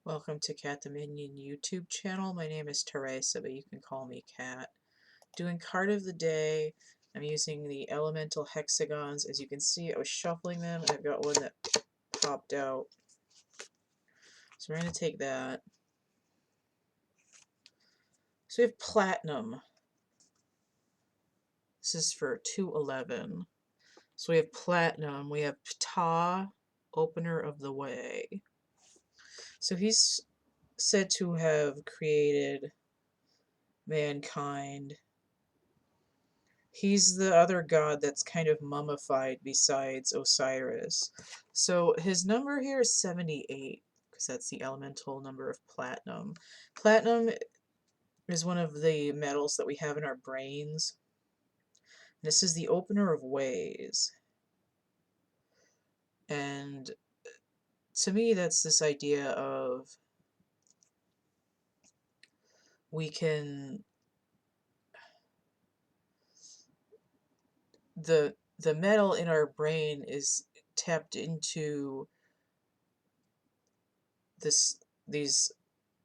Welcome to CATtheMinion YouTube channel. My name is Teresa, but you can call me Cat. Doing card of the day. I'm using the Elemental Hexagons. As you can see, I was shuffling them, and I've got one that popped out. So we're going to take that. So we have Platinum. This is for 211. So we have Platinum. We have Ptah, Opener of the Way. So he's said to have created mankind. He's the other god that's kind of mummified besides Osiris. So his number here is 78, because that's the elemental number of platinum. Platinum is one of the metals that we have in our brains. This is the opener of ways. And to me, that's this idea of we can... The metal in our brain is tapped into these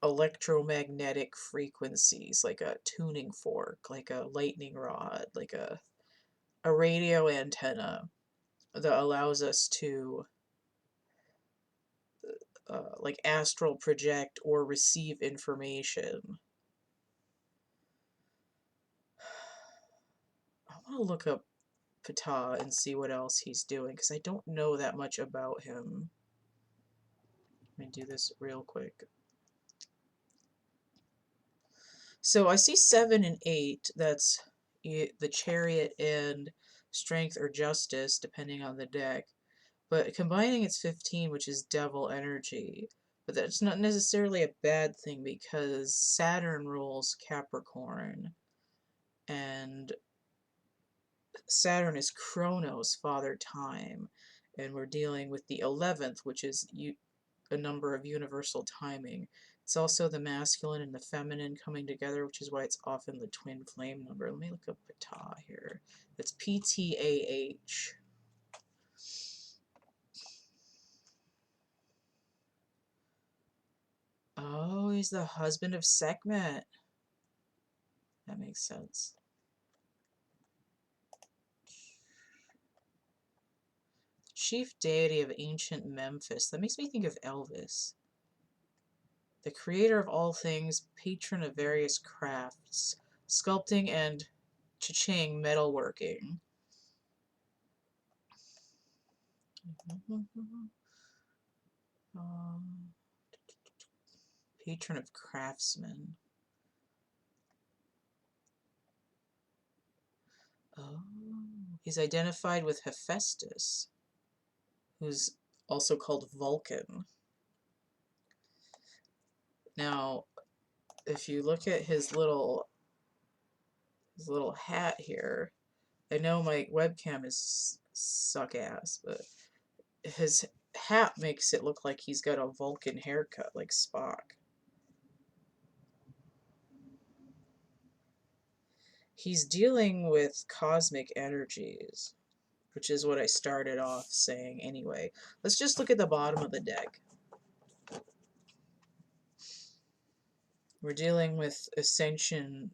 electromagnetic frequencies, like a tuning fork, like a lightning rod, like a radio antenna that allows us to like astral project or receive information. I want to look up Ptah and see what else he's doing, because I don't know that much about him. Let me do this real quick. So I see 7 and 8, that's the Chariot and Strength or Justice, depending on the deck. But combining it's 15, which is Devil energy. But that's not necessarily a bad thing, because Saturn rules Capricorn. And Saturn is Chronos, Father Time. And we're dealing with the 11th, which is a number of universal timing. It's also the masculine and the feminine coming together, which is why it's often the twin flame number. Let me look up Ptah here. It's Ptah. Oh, he's the husband of Sekhmet. That makes sense. Chief deity of ancient Memphis. That makes me think of Elvis. The creator of all things, patron of various crafts, sculpting and cha-ching metalworking. Patron of craftsmen. Oh, he's identified with Hephaestus, who's also called Vulcan. Now, if you look at his little hat here, I know my webcam is suck ass, but his hat makes it look like he's got a Vulcan haircut, like Spock. He's dealing with cosmic energies, which is what I started off saying anyway. Let's just look at the bottom of the deck. We're dealing with ascension,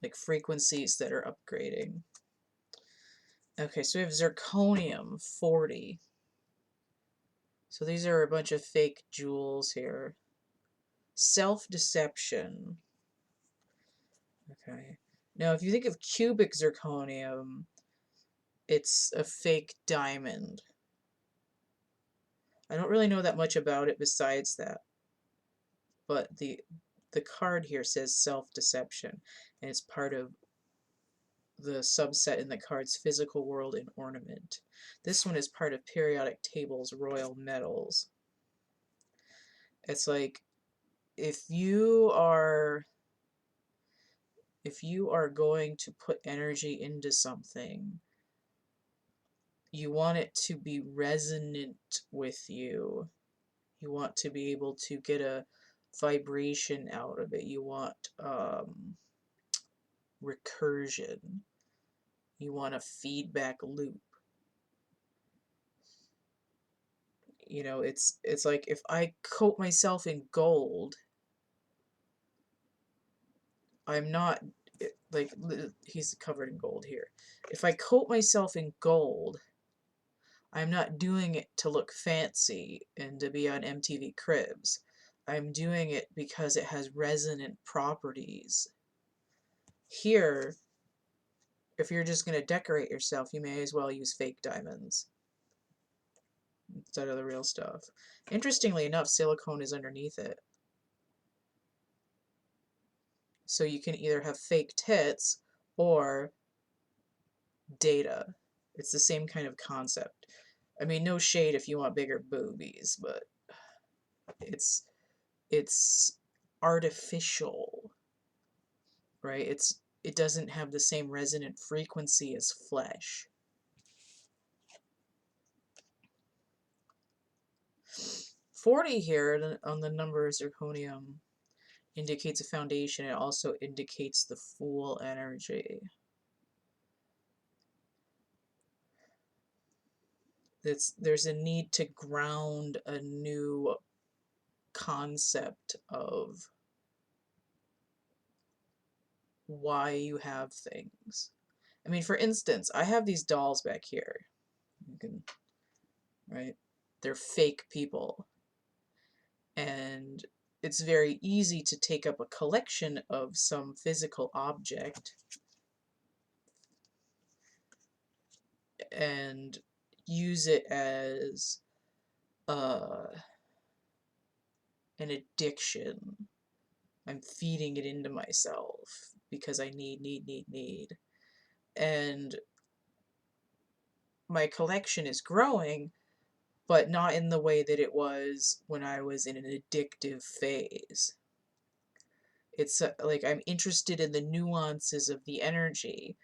like frequencies that are upgrading. Okay, so we have Zirconium, 40. So these are a bunch of fake jewels here. Self-deception. Okay. Now, if you think of cubic zirconium, it's a fake diamond. I don't really know that much about it besides that. But the card here says self-deception, and it's part of the subset in the card's physical world and ornament. This one is part of periodic table's royal metals. It's like if you are going to put energy into something, you want it to be resonant with you. You want to be able to get a vibration out of it. You want recursion. You want a feedback loop. You know, it's like if I coat myself in gold, I'm not like he's covered in gold here. If I coat myself in gold, I'm not doing it to look fancy and to be on MTV Cribs. I'm doing it because it has resonant properties. Here, if you're just going to decorate yourself, you may as well use fake diamonds instead of the real stuff. Interestingly enough, silicone is underneath it. So you can either have fake tits or data. It's the same kind of concept. I mean, no shade if you want bigger boobies, but it's artificial, right? It doesn't have the same resonant frequency as flesh. $40 here on the number zirconium indicates a foundation. It also indicates the Fool energy. There's a need to ground a new concept of why you have things. I mean, for instance, I have these dolls back here. You can, right? They're fake people. And it's very easy to take up a collection of some physical object and use it as an addiction. I'm feeding it into myself because I need. And my collection is growing, but not in the way that it was when I was in an addictive phase. It's like I'm interested in the nuances of the energy.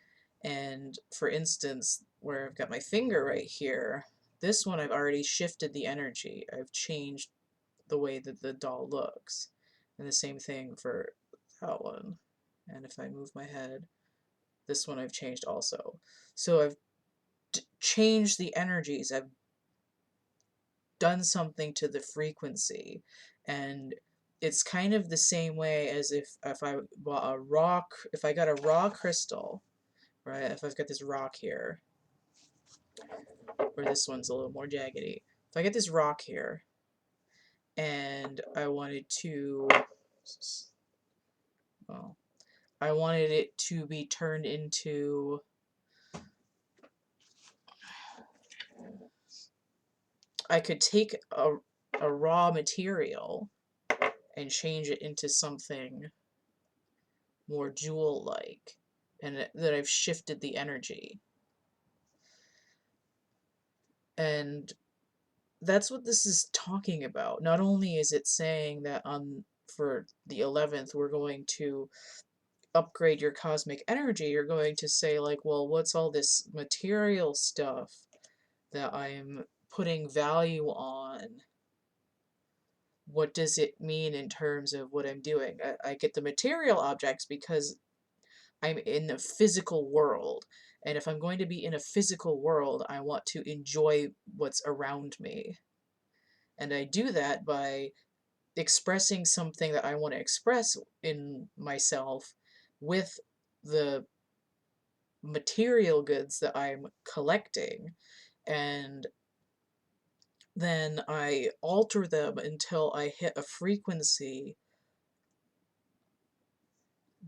And for instance, where I've got my finger right here, this one I've already shifted the energy. I've changed the way that the doll looks. And the same thing for that one. And if I move my head, this one I've changed also. So I've changed the energies. I've done something to the frequency. And it's kind of the same way as if I bought a rock, if I got a raw crystal, right? If I've got this rock here, or this one's a little more jaggedy. If I get this rock here, and I wanted to, well, I wanted it to be turned into I could take a raw material and change it into something more jewel-like, and that I've shifted the energy. And that's what this is talking about. Not only is it saying that for the 11th we're going to upgrade your cosmic energy, you're going to say like, well, what's all this material stuff that I'm putting value on? What does it mean in terms of what I'm doing? I get the material objects because I'm in the physical world. And if I'm going to be in a physical world, I want to enjoy what's around me. And I do that by expressing something that I want to express in myself with the material goods that I'm collecting. And then I alter them until I hit a frequency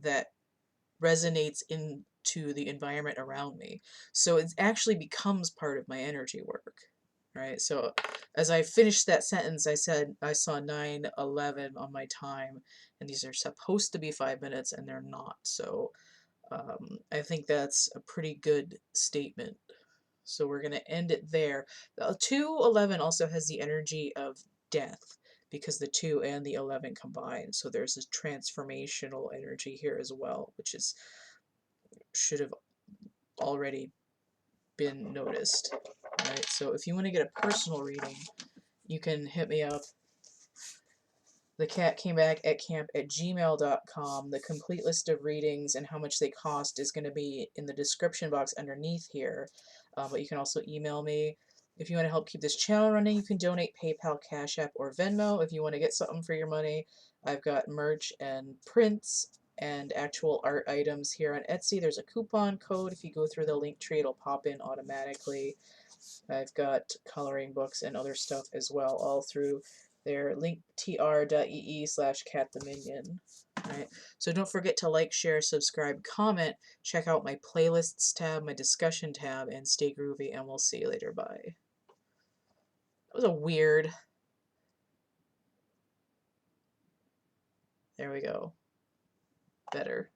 that resonates into the environment around me. So it actually becomes part of my energy work, right? So as I finished that sentence, I said I saw 9:11 on my time, and these are supposed to be 5 minutes, and they're not. So I think that's a pretty good statement. So we're going to end it there. 2:11 also has the energy of death, because the 2 and the 11 combine. So there's a transformational energy here as well, which should have already been noticed. Right? So if you want to get a personal reading, you can hit me up. thecatcamebackatcamp@gmail.com. The complete list of readings and how much they cost is going to be in the description box underneath here. But you can also email me. If you want to help keep this channel running, you can donate PayPal, Cash App, or Venmo. If you want to get something for your money, I've got merch and prints and actual art items here on Etsy. There's a coupon code. If you go through the link tree, it'll pop in automatically. I've got coloring books and other stuff as well, all through there. linktr.ee/CATtheMinion. Alright, so don't forget to like, share, subscribe, comment, check out my playlists tab, my discussion tab, and stay groovy, and we'll see you later. Bye. That was a weird... There we go. Better.